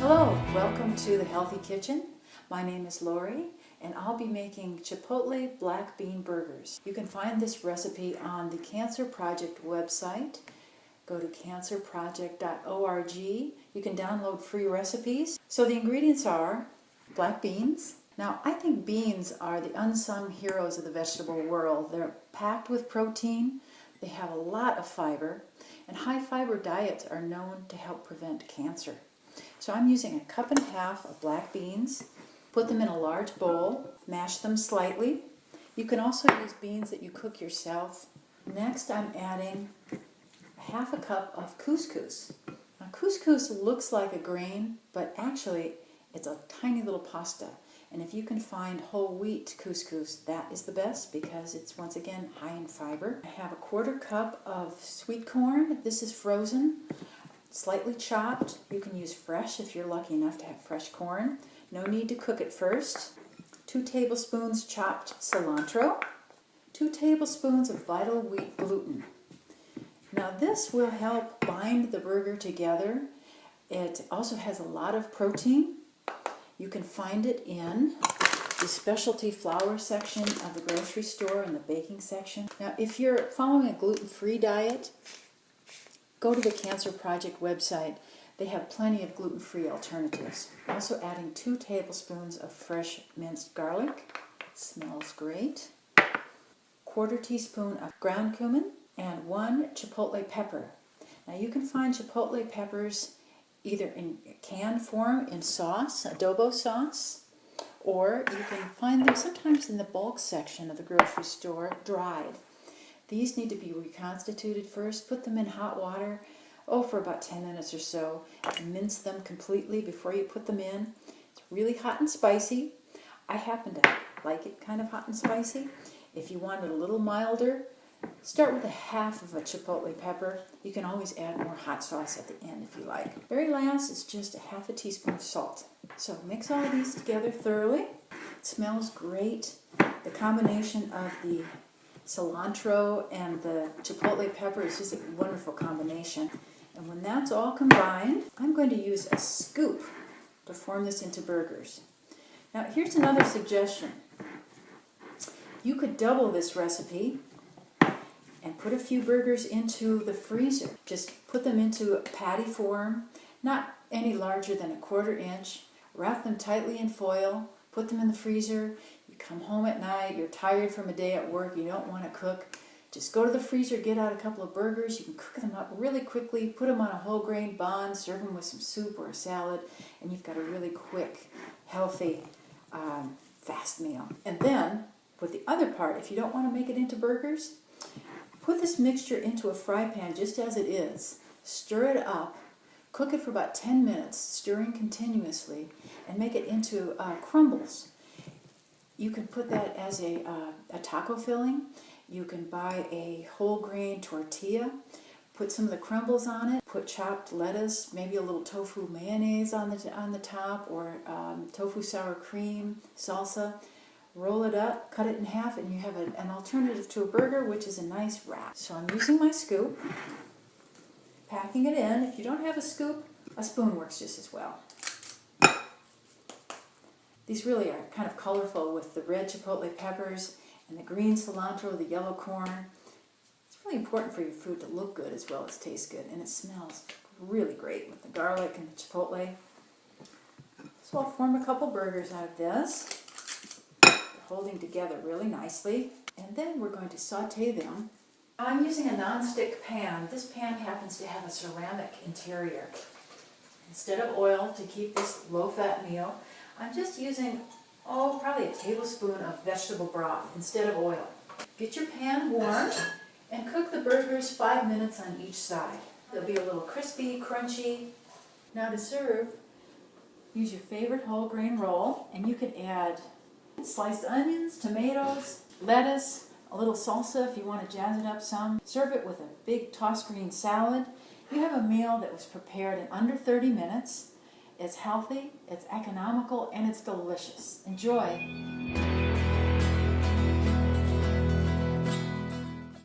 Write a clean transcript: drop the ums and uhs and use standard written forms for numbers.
Hello, welcome to the Healthy Kitchen. My name is Laurie and I'll be making Chipotle black bean burgers. You can find this recipe on the Cancer Project website. Go to cancerproject.org. You can download free recipes. So the ingredients are black beans. Now I think beans are the unsung heroes of the vegetable world. They're packed with protein, they have a lot of fiber, and high fiber diets are known to help prevent cancer. So I'm using 1.5 cups of black beans. Put them in a large bowl, mash them slightly. You can also use beans that you cook yourself. Next I'm adding 1/2 cup of couscous. Now couscous looks like a grain, but actually it's a tiny little pasta. And if you can find whole wheat couscous, that is the best because it's once again high in fiber. I have 1/4 cup of sweet corn. This is frozen, slightly chopped. You can use fresh if you're lucky enough to have fresh corn. No need to cook it first. 2 tablespoons chopped cilantro. 2 tablespoons of vital wheat gluten. Now this will help bind the burger together. It also has a lot of protein. You can find it in the specialty flour section of the grocery store and the baking section. Now if you're following a gluten-free diet, go to the Cancer Project website. They have plenty of gluten-free alternatives. Also adding 2 tablespoons of fresh minced garlic. It smells great. 1/4 teaspoon of ground cumin and 1 chipotle pepper. Now you can find chipotle peppers either in canned form in sauce, adobo sauce, or you can find them sometimes in the bulk section of the grocery store dried. These need to be reconstituted first. Put them in hot water, for about 10 minutes or so, and mince them completely before you put them in. It's really hot and spicy. I happen to like it kind of hot and spicy. If you want it a little milder, start with 1/2 of a chipotle pepper. You can always add more hot sauce at the end if you like. Very last is just 1/2 teaspoon of salt. So mix all of these together thoroughly. It smells great. The combination of the cilantro and the chipotle pepper is just a wonderful combination. And when that's all combined, I'm going to use a scoop to form this into burgers. Now here's another suggestion. You could double this recipe and put a few burgers into the freezer. Just put them into a patty form, not any larger than 1/4 inch. Wrap them tightly in foil, put them in the freezer. You come home at night, you're tired from a day at work, you don't want to cook. Just go to the freezer, get out a couple of burgers. You can cook them up really quickly, put them on a whole grain bun, serve them with some soup or a salad, and you've got a really quick, healthy, fast meal. And then, with the other part, if you don't want to make it into burgers, put this mixture into a fry pan just as it is. Stir it up. Cook it for about 10 minutes, stirring continuously, and make it into crumbles. You can put that as a taco filling. You can buy a whole grain tortilla. Put some of the crumbles on it. Put chopped lettuce, maybe a little tofu mayonnaise on the top, or tofu sour cream, salsa. Roll it up, cut it in half, and you have an alternative to a burger, which is a nice wrap. So I'm using my scoop, packing it in. If you don't have a scoop, a spoon works just as well. These really are kind of colorful with the red chipotle peppers and the green cilantro, the yellow corn. It's really important for your food to look good as well as taste good, and it smells really great with the garlic and the chipotle. So I'll form a couple burgers out of this, holding together really nicely, and then we're going to saute them. I'm using a non-stick pan. This pan happens to have a ceramic interior. Instead of oil to keep this low-fat meal, I'm just using, probably a tablespoon of vegetable broth instead of oil. Get your pan warm and cook the burgers 5 minutes on each side. They'll be a little crispy, crunchy. Now to serve, use your favorite whole grain roll, and you can add sliced onions, tomatoes, lettuce, a little salsa if you want to jazz it up some. Serve it with a big tossed green salad. You have a meal that was prepared in under 30 minutes. It's healthy, it's economical, and it's delicious. Enjoy!